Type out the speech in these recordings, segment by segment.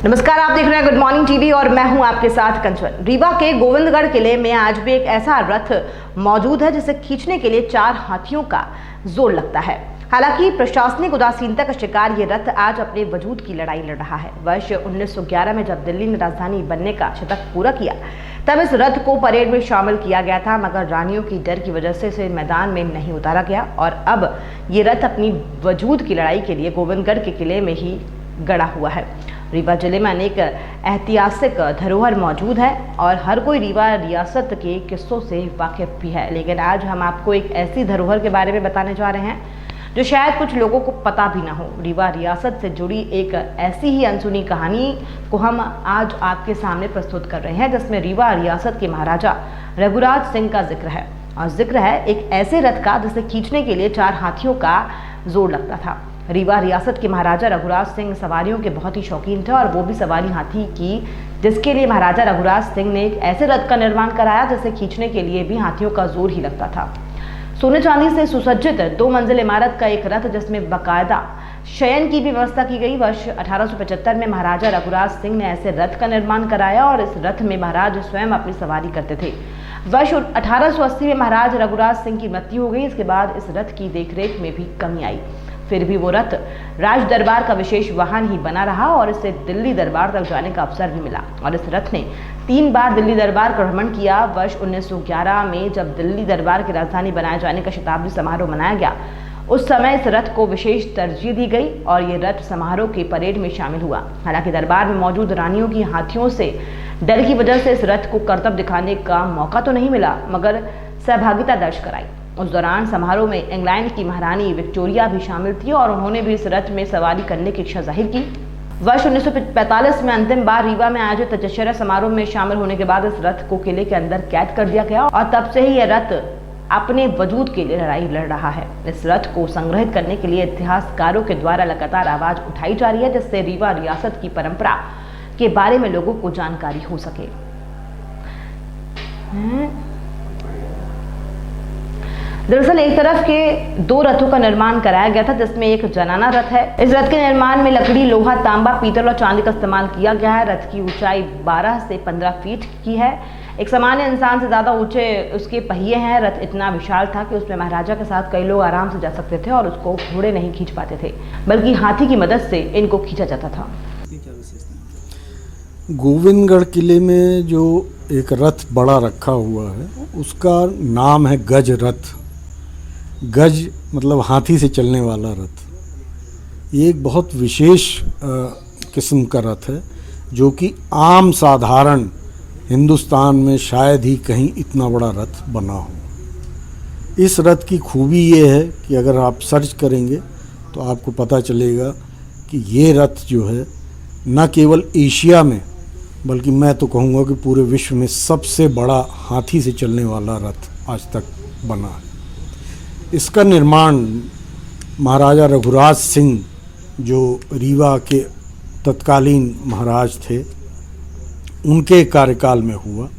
नमस्कार, आप देख रहे हैं गुड मॉर्निंग टीवी और मैं हूं आपके साथ कंचन। रीवा के गोविंदगढ़ किले में आज भी एक ऐसा रथ मौजूद है जिसे खींचने के लिए 4 हाथियों का जोर लगता है। हालांकि प्रशासनिक उदासीनता का शिकार ये रथ आज अपने वजूद की लड़ाई लड़ रहा है। वर्ष 1911 में जब दिल्ली ने राजधानी बनने का शतक पूरा किया तब इस रथ को परेड में शामिल किया गया था, मगर रानियों की डर की वजह से इसे मैदान में नहीं उतारा गया और अब ये रथ अपनी वजूद की लड़ाई के लिए गोविंदगढ़ के किले में ही गड़ा हुआ है। रीवा जिले में अनेक ऐतिहासिक धरोहर मौजूद है और हर कोई रीवा रियासत के किस्सों से वाकिफ भी है, लेकिन आज हम आपको एक ऐसी धरोहर के बारे में बताने जा रहे हैं जो शायद कुछ लोगों को पता भी ना हो। रीवा रियासत से जुड़ी एक ऐसी ही अनसुनी कहानी को हम आज आपके सामने प्रस्तुत कर रहे हैं, जिसमें रीवा रियासत के महाराजा रघुराज सिंह का जिक्र है और जिक्र है एक ऐसे रथ का जिसे खींचने के लिए 4 हाथियों का जोर लगता था। रीवा रियासत के महाराजा रघुराज सिंह सवारियों के बहुत ही शौकीन थे और वो भी सवारी हाथी की, जिसके लिए महाराजा रघुराज सिंह ने एक ऐसे रथ का निर्माण कराया जिसे खींचने के लिए भी हाथियों का जोर ही लगता था। सोने चांदी से सुसज्जित 2 मंजिल इमारत का एक रथ जिसमें बाकायदा शयन की भी व्यवस्था की गई। वर्ष 1875 में महाराजा रघुराज सिंह ने ऐसे रथ का निर्माण कराया और इस रथ में महाराज स्वयं अपनी सवारी करते थे। वर्ष 1880 में महाराज रघुराज सिंह की मृत्यु हो गई। इसके बाद इस रथ की देखरेख में भी कमी आई, फिर भी वो रथ राज दरबार का विशेष वाहन ही बना रहा और इसे दिल्ली दरबार तक जाने का अवसर भी मिला और इस रथ ने 3 बार दिल्ली दरबार का भ्रमण किया। वर्ष 1911 में जब दिल्ली दरबार की राजधानी बनाए जाने का शताब्दी समारोह मनाया गया, उस समय इस रथ को विशेष तरजीह दी गई और ये रथ समारोह के परेड में शामिल हुआ। हालांकि दरबार में मौजूद रानियों की हाथियों से डर की वजह से इस रथ को करतब दिखाने का मौका तो नहीं मिला, मगर सहभागिता दर्ज कराई। उस दौरान समारोह में इंग्लैंड की महारानी विक्टोरिया भी शामिल थी और उन्होंने भी इस रथ में सवारी करने की इच्छा जाहिर की। वर्ष 1945 में अंतिम बार रीवा में आयोजित दशहरा समारोह में शामिल होने के बाद इस रथ को किले के अंदर कैद कर दिया गया और तब से ही यह रथ अपने वजूद के लिए लड़ाई लड़ रहा है। इस रथ को संग्रहित करने के लिए इतिहासकारों के द्वारा लगातार आवाज उठाई जा रही है, जिससे रीवा रियासत की परंपरा के बारे में लोगों को जानकारी हो सके। दरअसल एक तरफ के 2 रथों का निर्माण कराया गया था, जिसमें एक जनाना रथ है। इस रथ के निर्माण में लकड़ी, लोहा, तांबा, पीतल और चांदी का इस्तेमाल किया गया है। रथ की ऊंचाई 12 से 15 फीट की है। एक सामान्य इंसान से ज्यादा ऊंचे उसके पहिए हैं। रथ इतना विशाल था कि उसमें महाराजा के साथ कई लोग आराम से जा सकते थे और उसको घोड़े नहीं खींच पाते थे, बल्कि हाथी की मदद से इनको खींचा जाता था। गोविंदगढ़ किले में जो एक रथ बड़ा रखा हुआ है उसका नाम है गज रथ। गज मतलब हाथी से चलने वाला रथ। ये एक बहुत विशेष किस्म का रथ है जो कि आम साधारण हिंदुस्तान में शायद ही कहीं इतना बड़ा रथ बना हो। इस रथ की खूबी ये है कि अगर आप सर्च करेंगे तो आपको पता चलेगा कि ये रथ जो है न केवल एशिया में बल्कि मैं तो कहूँगा कि पूरे विश्व में सबसे बड़ा हाथी से चलने वाला रथ आज तक बना है। इसका निर्माण महाराजा रघुराज सिंह जो रीवा के तत्कालीन महाराज थे उनके कार्यकाल में हुआ।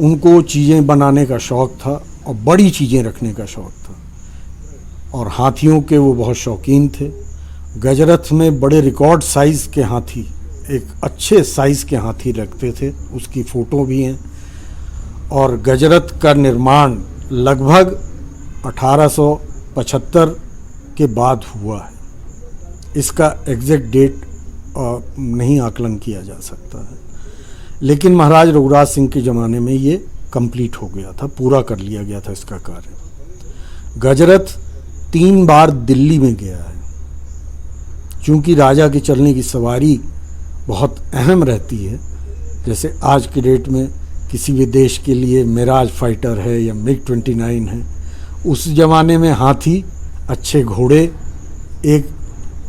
उनको चीज़ें बनाने का शौक़ था और बड़ी चीज़ें रखने का शौक़ था और हाथियों के वो बहुत शौकीन थे। गजरथ में बड़े रिकॉर्ड साइज़ के हाथी, एक अच्छे साइज़ के हाथी रखते थे, उसकी फ़ोटो भी हैं। और गजरथ का निर्माण लगभग 1875 के बाद हुआ है। इसका एग्जैक्ट डेट नहीं आकलन किया जा सकता है, लेकिन महाराज रघुराज सिंह के ज़माने में ये कंप्लीट हो गया था, पूरा कर लिया गया था इसका कार्य। गजरथ 3 बार दिल्ली में गया है। चूँकि राजा के चलने की सवारी बहुत अहम रहती है, जैसे आज के डेट में किसी भी देश के लिए मिराज फाइटर है या MiG-29 है, उस ज़माने में हाथी, अच्छे घोड़े एक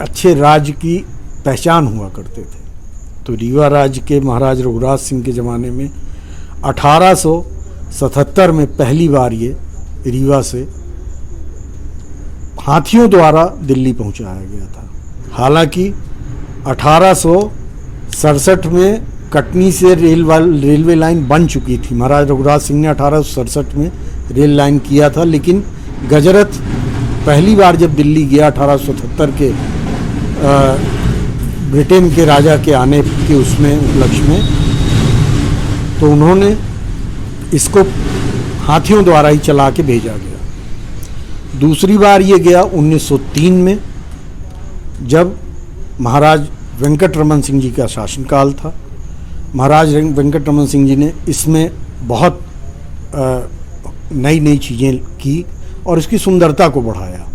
अच्छे राज्य की पहचान हुआ करते थे। तो रीवा राज्य के महाराज रघुराज सिंह के ज़माने में 1877 में पहली बार ये रीवा से हाथियों द्वारा दिल्ली पहुंचाया गया था। हालांकि 1867 में कटनी से रेलवे लाइन बन चुकी थी। महाराज रघुराज सिंह ने 1867 में रेल लाइन किया था, लेकिन गजरथ पहली बार जब दिल्ली गया 1877 के ब्रिटेन के राजा के आने के उसमें उपलक्ष्य में, तो उन्होंने इसको हाथियों द्वारा ही चला के भेजा गया। दूसरी बार ये गया 1903 में, जब महाराज वेंकटरमन सिंह जी का शासनकाल था। महाराज वेंकटरमन सिंह जी ने इसमें बहुत नई नई चीज़ें की और इसकी सुंदरता को बढ़ाया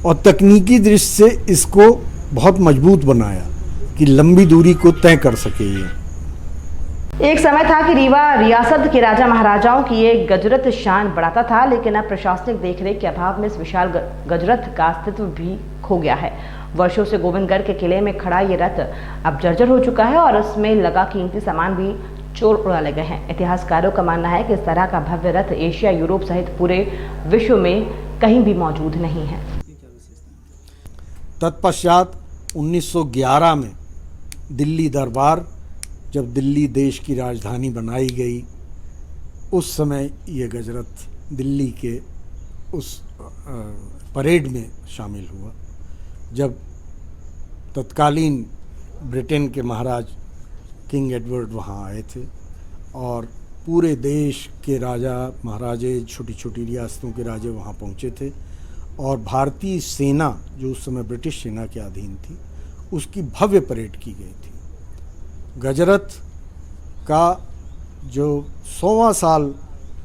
और तकनीकी दृष्टि से इसको बहुत मजबूत बनाया कि लंबी दूरी को तय कर सके ये। एक समय था कि रीवा रियासत के राजा महाराजाओं की एक गजरथ शान बढ़ाता था, लेकिन अब प्रशासनिक देखरेख के अभाव में इस विशाल गजरथ का अस्तित्व भी खो गया है। वर्षों से गोविंदगढ़ के किले में खड़ा ये रथ अब जर्जर हो चुका है और उसमें लगा कीमती सामान भी चोर उड़ा ले गए हैं। इतिहासकारों का मानना है कि इस तरह का भव्य रथ एशिया, यूरोप सहित पूरे विश्व में कहीं भी मौजूद नहीं है। तत्पश्चात 1911 में दिल्ली दरबार, जब दिल्ली देश की राजधानी बनाई गई, उस समय ये गजरथ दिल्ली के उस परेड में शामिल हुआ, जब तत्कालीन ब्रिटेन के महाराज किंग एडवर्ड वहाँ आए थे और पूरे देश के राजा महाराजे, छोटी छोटी रियासतों के राजे वहाँ पहुँचे थे और भारतीय सेना, जो उस समय ब्रिटिश सेना के अधीन थी, उसकी भव्य परेड की गई थी। गजरथ का जो 100वां साल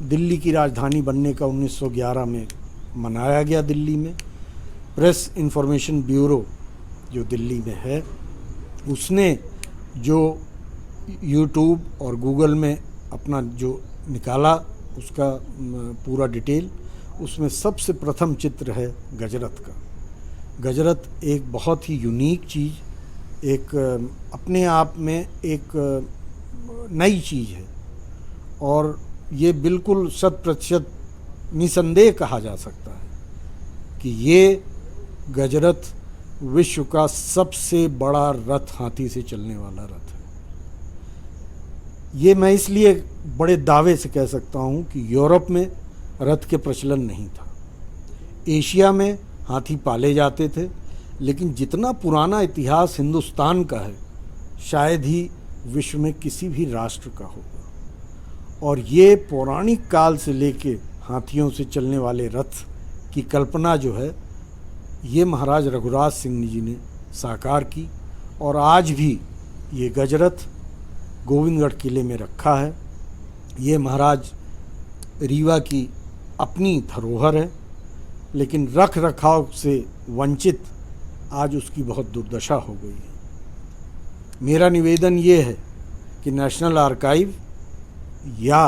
दिल्ली की राजधानी बनने का 1911 में मनाया गया दिल्ली में, प्रेस इंफॉर्मेशन ब्यूरो जो दिल्ली में है, उसने जो यूट्यूब और गूगल में अपना जो निकाला उसका पूरा डिटेल, उसमें सबसे प्रथम चित्र है गजरथ का। गजरथ एक बहुत ही यूनिक चीज़, एक अपने आप में एक नई चीज़ है और ये बिल्कुल 100% निसंदेह कहा जा सकता है कि ये गजरथ विश्व का सबसे बड़ा रथ, हाथी से चलने वाला रथ है। ये मैं इसलिए बड़े दावे से कह सकता हूँ कि यूरोप में रथ के प्रचलन नहीं था। एशिया में हाथी पाले जाते थे, लेकिन जितना पुराना इतिहास हिंदुस्तान का है, शायद ही विश्व में किसी भी राष्ट्र का होगा। और ये पौराणिक काल से लेके हाथियों से चलने वाले रथ की कल्पना जो है, ये महाराज रघुराज सिंह जी ने साकार की और आज भी ये गजरथ गोविंदगढ़ किले में रखा है। ये महाराज रीवा की अपनी धरोहर है, लेकिन रख रखाव से वंचित आज उसकी बहुत दुर्दशा हो गई है। मेरा निवेदन ये है कि नेशनल आर्काइव या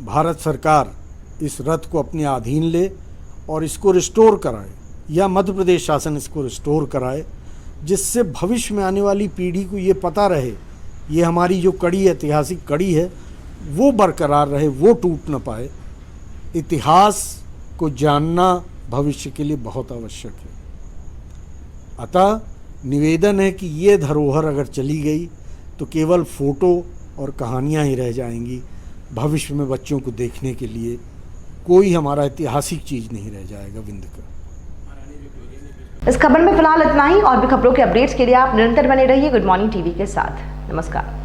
भारत सरकार इस रथ को अपने अधीन ले और इसको रिस्टोर कराए, या मध्य प्रदेश शासन इसको रिस्टोर कराए, जिससे भविष्य में आने वाली पीढ़ी को ये पता रहे, ये हमारी जो कड़ी ऐतिहासिक कड़ी है वो बरकरार रहे, वो टूट न पाए। इतिहास को जानना भविष्य के लिए बहुत आवश्यक है। अतः निवेदन है कि ये धरोहर अगर चली गई तो केवल फ़ोटो और कहानियाँ ही रह जाएंगी। भविष्य में बच्चों को देखने के लिए कोई हमारा ऐतिहासिक चीज़ नहीं रह जाएगा विंध्य का। इस खबर में फिलहाल इतना ही, और भी खबरों के अपडेट्स के लिए आप निरंतर बने रहिए गुड मॉर्निंग टीवी के साथ। नमस्कार।